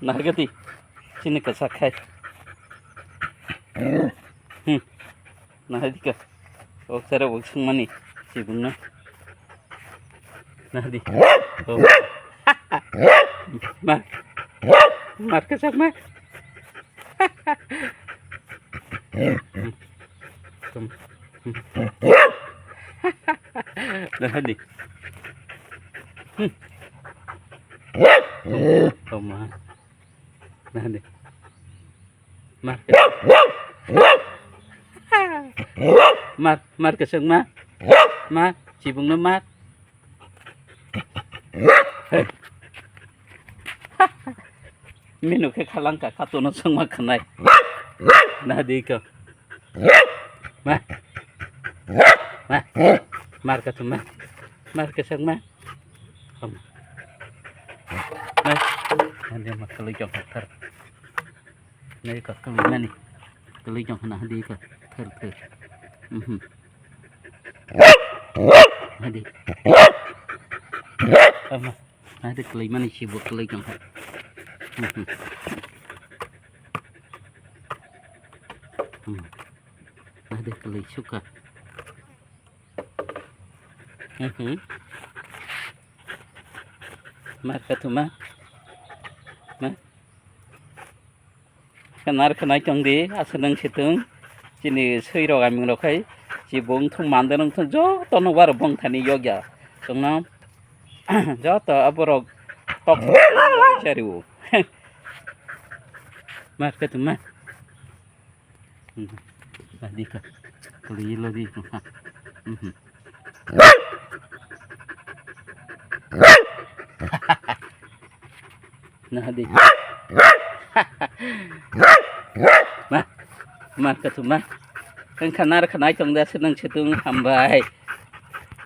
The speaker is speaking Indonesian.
Nagati sini ka sakhay. Nahadi ka. O sara wag sang mani. Sibong na. Nahadi. Oh. Ma. Mar ka sak ma. Come. Nahadi. Oh ma. Nahadi. Mar ka. Mar ka sang ma. Ma, sibong na ma. Minu ke khalang ka katuno sang ma khanai. Nahadi ka. Ma. Ma. Mar ka tu ma. Mar ka sang ma. Come. Ma. Nanti mak kali jong thar. Nei ka kali mani. Kali jong hana hadi ka. Thar thar. Hadi. Ama. Hadi kali mani sibuk kali jong. Hadi kali suka. Mar ka tu ma. Ma. Kanar khanai chong di asanang situng. Sini seiro gaming rokai. Si bong thung mandanang thung jo tono war bong thani yogya. Tungna. Jo to aborok tok chariu. Mar ka tu ma. Hadi ka. Kali lo di. Nahadi. Ma. Mar ka tu ma. Kan khanar khanai chong da senang situng hambai.